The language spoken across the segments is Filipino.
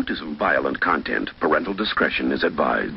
Autism violent content. Parental discretion is advised.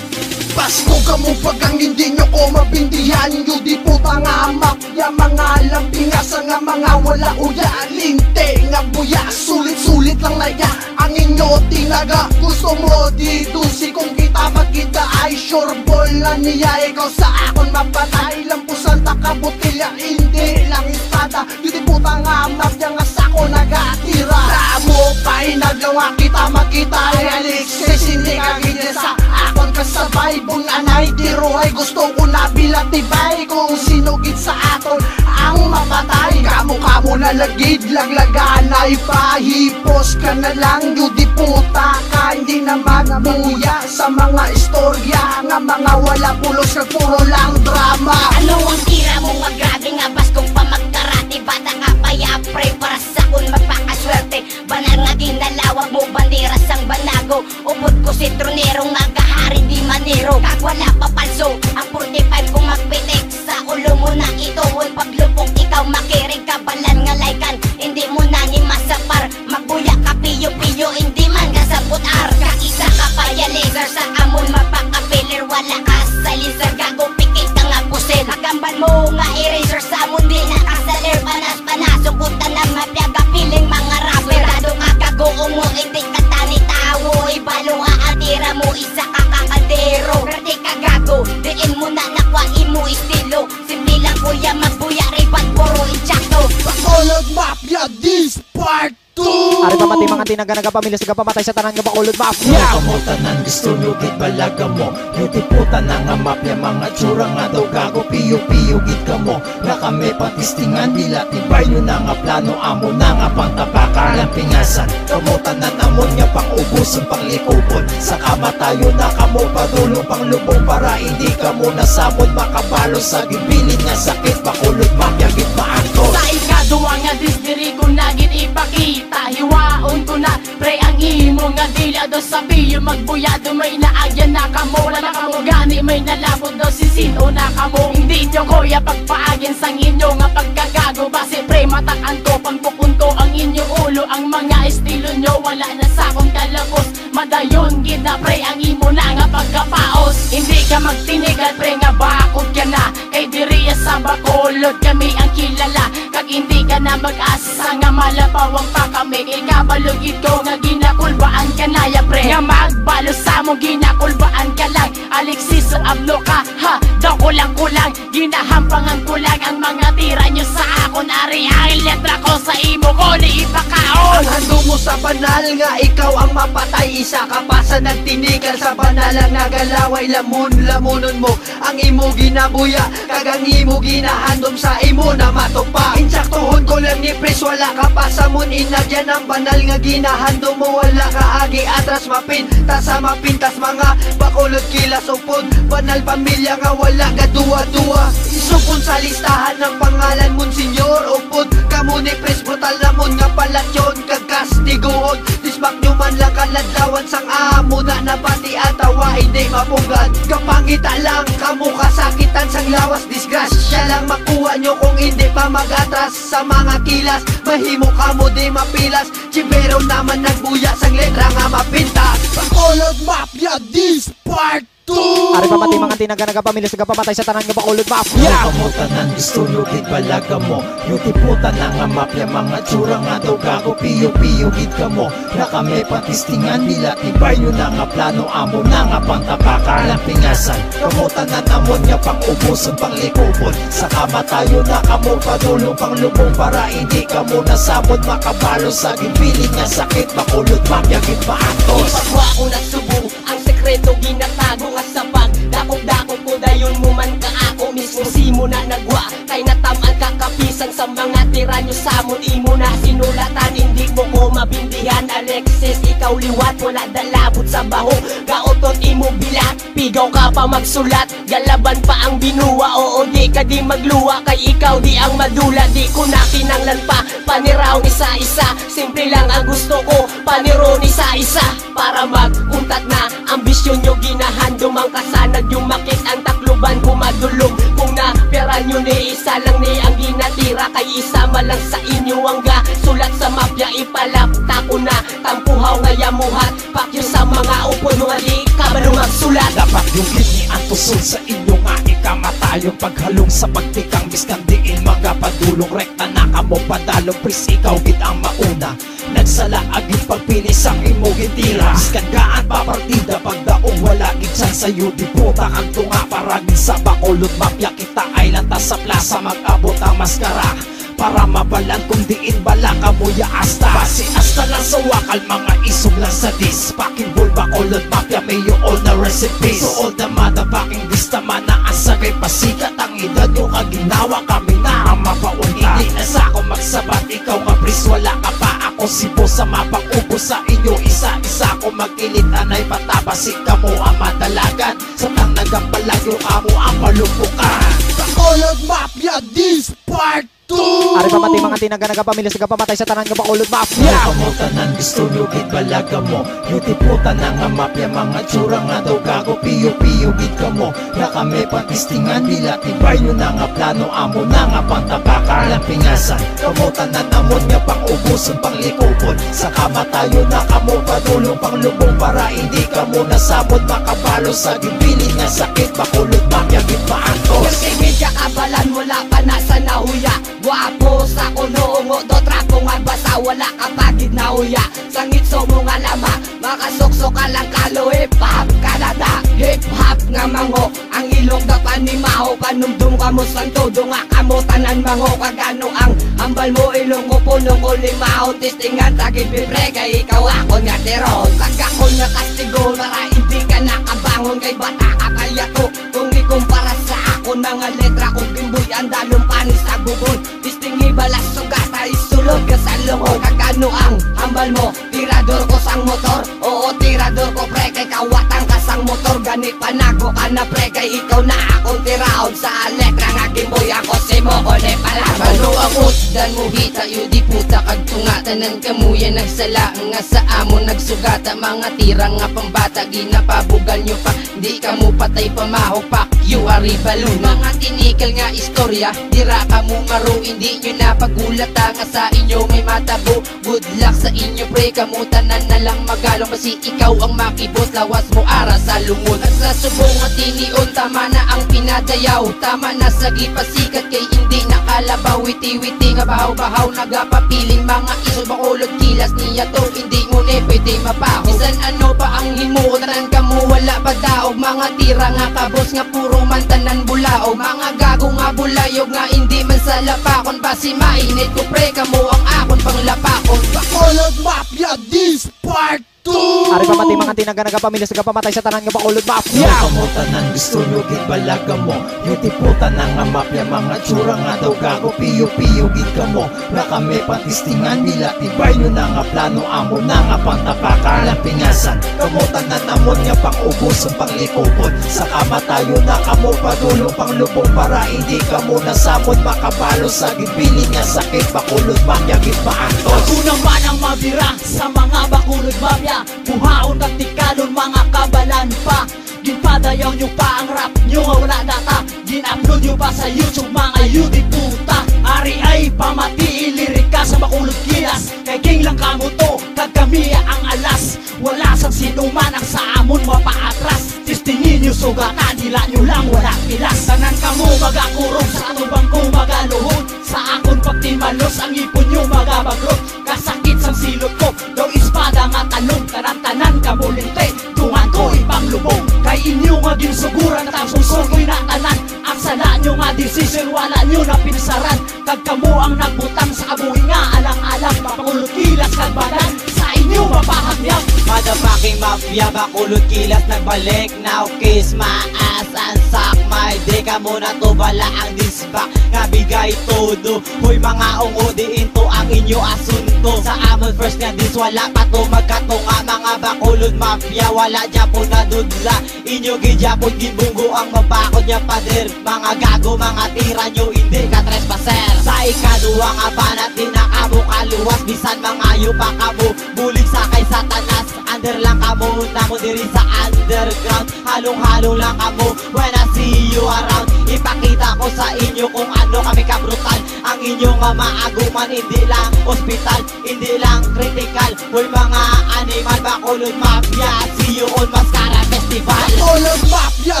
Pasko kamo pag ang hindi nyo ko mabindihan. Yudi puta nga mafia, mga lampingasa nga mga wala uya. Linte nga buya, sulit-sulit lang na ya ang inyo tinaga. Gusto mo dito si kung kita magkita ay sure ball na niya. Ikaw sa akon mapatay, lampusan takabutilya, hindi lang espada. Yudi puta nga mafia nga sako nagatira. Tamo pa'y nagawa kita makita ay Alexis, hindi ka sa akon kasabay. Bung anay tiro ay gusto ko na bilatibay. Kung sinugit sa aton ang mapatay, kamo na lagid laglagan ay pahipos ka na lang. Yudi puta ka, hindi na magbuya sa mga istorya nga mga wala pulos na puro lang drama. Ano ang tira mo nga grabe nga bas kung pa magkarati. Bata ka paya pre para sa kun magpakaswerte. Banal nga ginalawag mo bandera sang banago. Upod ko si tronero nga gahari di manero. Kag wala pa palso ang 45 kung magpitik sa ulo mo na ito. Paglupok ikaw makirig ka balan nga laykan. Hindi mo na ni masapar magbuya ka piyo-piyo hindi man ka sa putar. Kaisa ka pa ya laser sa amon mapakapiler. Wala ka sa laser gago pikit ka nga pusil. Nagamban mo nga eraser sa amon di nakasalir. Panas-panas sukutan ng mapyaga piling mga rapper. Dado ka kagoong mo hindi ka tani-tawo. Ibalo nga atira mo isa ka kakadero. Pero ka gago diin mo na nakwai mo estilo. Simple lang kuya magbuya ribat puro inchakto. Bacolod Mafia this part 2. Ari pamatay mga tinaga pamilya sa kapamatay sa tanan nga Bacolod Mafia. Kamutan ng gusto nyo git balaga mo. Yutiputan na nga mafia mga tsura nga daw gago. Piyo-piyo git ka mo. Na kami patistingan dila tibay nyo na nga plano. Amo na nga pangtapaka lang pingasan. Kamutan na namon nga pang ubusan pang likupon. Sa kamatayo na kamo padulong pang lubong. Para hindi ka mo nasabot makabalo sa gibilid nga sakit. Bacolod Mafia git maantos. Sa ikaduwa nga disdiri ko na git ipakita. Hiwaon ko na pre ang imo nga dila do sabi yung magbuyado may naagyan na kamo. Wala na kamo gani may nalabot do sisino na kamo. Hindi nyo kuya pagpaagyan sang inyo nga pagkagago. Base pre matakan ko pangpukun ko ang inyo ulo. Ang mga estilo nyo wala na sa akong kalapos. Madayon gina pre ang imo na nga pagkapaos. Hindi ka magtinigal pre nga bakod ka na. Kay diriya sa Bacolod kami ang kilala. Kag hindi ka na mag-asa nga malapawang pa kami. Ikabalugid ko nga ginakulbaan ka na ya pre. Nga magbalo sa mo ginakulbaan ka lang. Alexis ablo ka ha. Daw kulang-kulang ginahampangan ko lang ang mga tira nyo sa akon. Ari ang letra ko sa imo ko ni ipakaon. Ang hando mo sa banal nga ikaw ang mapatay. Isa ka pa sa nagtinigal sa banal ang nagalaway. Lamunon mo ang imo ginabuya. Kagang imo ginahandom sa imo na matupa. Insaktuhon ko lang ni pres wala ka pa sa mun. Inagyan ang banal nga ginahandom mo. Wala ka agi atras mapintas sa mapintas mga Bacolod kilas upod. Banal pamilya nga wala ka duwa-duwa. Isupon sa listahan ng pangalan mon senyor upod. Kamo ni pres brutal namon nga palasyon kagastigoon. Disbak nyo man lang kaladlawan sang amo na napati atawa hindi mapugad. Kapangita lang kamo kasakitan sang lawas. Disgrasya lang makuha nyo kung hindi pa mag-atras sa mga kilas. Mahimo kamo di mapilas. Chibero naman nagbuya sang letra nga mapintas. Bacolod Mafia this part 2. Ari pamatay mga tinaga pamilya sa kapamatay sa tanan nga Bacolod Mafia. Kamutan ng gusto nyo git balaga mo. Yutiputan na nga mafia mga tsura nga daw gago. Piyo-piyo git ka mo. Na kami patistingan nila tibay nyo na nga plano. Amo na nga pangtapaka lang pingasan. Kamutan na namon nga pang ubusan pang likupon. Sa kamatayo na kamo padulong pang lubong. Para hindi ka mo nasabot makabalo sa gibilid nga sakit. Bacolod Mafia git maantos. Ipagwa ko nagsubo ang sekreto ginatago nga sa pag dakop-dakop ko dayon mo man ka ako. ako mismo simo na nagwa. Kay natamaan kakapisan sa mga tira nyo samon. Imo na sinulatan, hindi mo ko mabindihan. Alexis, ikaw liwat, wala dalabot sa baho. Gaotot imo bilat, pigaw ka pa magsulat. Galaban pa ang binuwa, oo di ka di magluwa. Kay ikaw di ang madula, di ko na kinanglan pa. Paniraw isa-isa, simple lang ang gusto ko. Paniro ni isa-isa, para mag-untat na ambisyon nyo ginahan. Dumangkasanag yung makit ang takluban ko madulog. Kung na pera nyo ni isa lang ni ang ginatira. Kay isa malang sa inyo ang sulat sa mapya. Ipalapta ko na tampuhaw nga yamuhat. Pakyo sa mga upon mga di ka ba magsulat. Dapat yung kidney ang tusol sa inyo nga ikamata. Yung paghalong sa pagtikang biskan diin magapadulong. Rekta na kamo padalong pris ikaw gid ang mauna. Nagsala agit pagpinis ang imo gitira. Biskan gaan pa partida pagdaong wala gitsan sa'yo. Di puta ang tunga paragin sa bakulod mapya. Kita ay lantas sa plaza mag-abot ang maskara. Para mabalan kung diin bala kamuya asta. Basi asta lang sa wakal mga isog lang sa dis. Packing bull bakulod mafia may you all na recipes. So all the motherfucking vista man na asagay pasikat. Ang edad nyo kaginawa kami na ang mapaunta. Hindi na sa ako magsabat ikaw nga pris wala ka pa. Ako si boss sa mapang ubo sa inyo. Isa-isa ko magkilit anay patabasik ka mo ang madalagan. Sa tang nagapalagyo ka mo ang malumpukan. Bacolod Mafia, this part 2. Ari pamatay mga tinaga nagapamilya sa gapamatay sa tanan nga Bacolod Mafia. Kamutan gusto nyo gid balaga mo. Yuti puta na nga mafia mga tsura nga daw gago. Piyo-piyo gid ka mo. Na kami patistingan nila tibay nyo na nga plano. Amo na nga pangtabaka lang pingasan. Kamutan na namon nga pang ubuson pang likupon. Sa kamatayo na kamo padulong pang lubong. Para hindi ka mo nasabot makabalo sa gibilin nga sakit. Bacolod Mafia gid maantos. Kasi medya kabalan wala ka na sa nahuya. Guwapo sa kunoongo do trapo nga basa wala ka pagid na huya. Sangit so mo nga lama makasokso ka lang kalo. Hip hop Canada, hip hop nga mango. Ang ilong dapan ni Maho panumdum ka mo sang todo nga kamo tanan mango. Kagano ang hambal mo ilong ko punong ko limaho. Tistingan tagit pibre kay ikaw ako nga teron. Pagkako nga kastigo para hindi ka nakabangon. Kay bata ka kaya to kung ikumpara sa ako mga letra kong bimboy ang dalong panis sa bubon. Distingi balas sugata isulod ka sa lungog. Kagano ang hambal mo tirador ko sang motor. Oo tirador ko pre kay kawatang ka sang motor. Ganit panago ka na pre kay ikaw na akong tiraon. Sa letra nga gimboy ako si Mokole Palabon. Ano ang utdan mo hita yu di puta kagtungatanan kamuya nagsala nga sa amo nagsugata. Mga tira nga pambata ginapabugal nyo pa. Di ka mo patay pamahok pak you ari balon. Mga tinikal nga istorya dira ka mo maro. Hindi nyo napagulata nga sa inyo may matabo. Good luck sa inyo pre kamutanan na lang magalong. Kasi ikaw ang makibos lawas mo ara sa lumod. At sa subong at tinion tama na ang pinadayaw. Tama na sa gipasikat kay hindi nakalabaw. Witi-witi nga bahaw-bahaw nagapapiling mga iso bakulod kilas niya to. Hindi mo ne pwede mapaho. Bisan ano pa ang himuotan ka mo wala pa daog. Mga tira nga kabos nga puro mantanan bulaog. Mga gago nga bulayog nga hindi man sa lapakon. Basi mainit ko pre ka mo ang akon pang lapakon. Bacolod Mafia, this part 2. Ari pamatay mga tinaga nagapamilya sa gapamatay sa tanan nga Bacolod Mafia. Kamutan gusto nyo gid balaga mo. Yuti puta na nga mafia mga tsura nga daw gago. Piyo-piyo gid ka mo. Na kami patistingan nila tibay nyo na nga plano. Amo na nga pangtabaka lang pingasan. Kamutan na namon nga pang ubuson pang likupon. Sa kamatayo na kamo padulong pang lubong. Para hindi ka mo nasabot makabalo sa gibilin nga sakit. Bacolod Mafia gid maantos. Ako naman ang mabira sa mga Bacolod Mafia. Buhaon at tikalon mga kabalan pa. Ginpadayaw nyo pa ang rap nyo nga wala data. Gin-upload nyo pa sa YouTube mga yudi puta. Ari ay pamati ilirika sa Bacolod Kilas. Kay king lang kamo to kagkamiya ang alas. Wala sang sinuman ang sa amon mapaatras. Tistingin nyo sugatan nila nyo lang wala pilas. Tanan kamo magakurong sa atubang ko magaluhod. Sa akon pagtimalos ang ipon nyo magabagrot. Kasakit sang silot ko daw espada nga tanong. Tanan-tanan kamulinte tungan ko ipang lubong. Kay inyo nga ginsuguran at ang susugoy na tanan. Ang sala nyo nga decision wala nyo na pinsaran. Kag kamo ang nagbutang sa kabuhi nga alang-alang. Bacolod Kilas kag badan sa inyo mapahagyan. Motherfucking mafia, Bacolod Kilas nagbalik. Now kiss my ass and suck my Ay di ka muna to bala ang disbak nga bigay todo. Hoy mga ungo diin to ang inyo asunto. Sa amon first nga dis wala pa to magkatunga. Mga bakulod mafia wala Japon na dudla. Inyo gijapon gibunggo ang mabakod niya pader. Mga gago mga tira nyo hindi ka trespasser. Sa ikaduwa nga banat di na kamo kaluwas. Bisan mga yupa kamo bulig sa kay satanas. Under lang kamo namo diri sa underground. Halong-halong lang kamo when I see you around. Ipakita ko sa inyo kung ano kami kabrutal. Ang inyong maaguman hindi lang ospital, hindi lang critical. Hoy mga animal bakulod mafia, see you on Mascara Festival. Bacolod Mafia,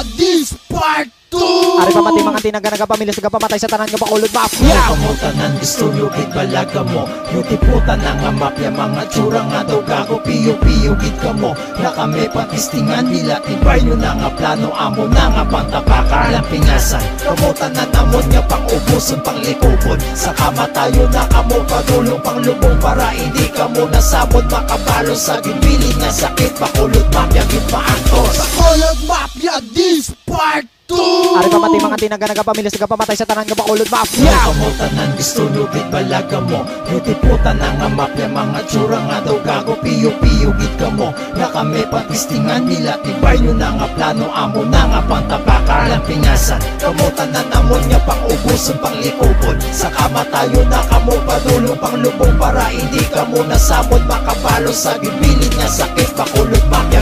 this part 2. Ari pamatay mga tinaga pamilis pamatay sa tanan nga bakulod mafia. Pamutanan gusto nyo git balaga mo. Yung tiputan na nga mafia, mga tsura nga daw gago. Piyo-piyo git ka mo. Na kami patistingan nila, tibay nyo na nga plano. Amo na nga pantapaka lang pingasan. Kamutan na namon nga pang ubuson, pang likupon. Sa kamatayo na kamo padulong pang lubong. Para hindi ka mo nasabot makabalo sa gibilin nga sakit. Bacolod Mafia git paantos. Bacolod Mafia, this part 2. Ari pamatay mga tinaga pamilis pamatay sa tanan nga bakulod mafia. Pamutanan gusto nyo git balaga mo. Yung tiputan na nga mafia, mga tsura nga daw gago. Piyo-piyo git ka mo. Na kami patistingan nila, tibay nyo na nga plano. Amo na nga pantapaka lang pingasan. Kamutan na namon nga pang ubuson, pang likupon. Sa kamatayo na kamo padulong pang lubong. Para hindi ka mo nasabot makabalo sa gibilin nga sakit. Bacolod Mafia